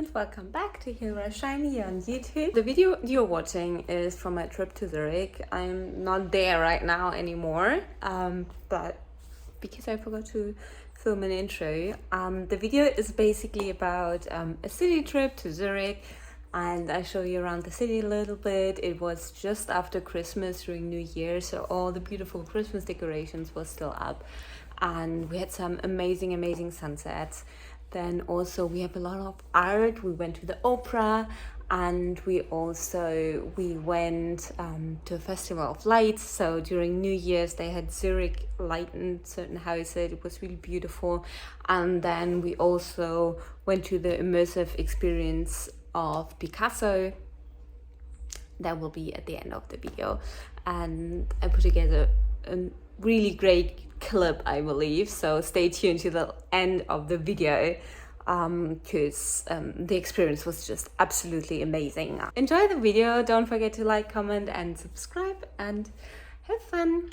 and welcome back to Hero Shiny on YouTube. The video you're watching is from my trip to Zurich. I'm not there right now anymore, but because I forgot to film an intro, the video is basically about a city trip to Zurich, and I show you around the city a little bit. It was just after Christmas during New Year, so all the beautiful Christmas decorations were still up, and we had some amazing sunsets. Then also we have a lot of art. We went to the opera, and we went to a festival of lights. So during New Year's they had Zurich lightened certain houses. It was really beautiful. And then we also went to the immersive experience of Picasso. That will be at the end of the video, and I put together a really great clip, I believe, so stay tuned to the end of the video because the experience was just absolutely amazing. Enjoy the video, don't forget to like, comment and subscribe, and have fun.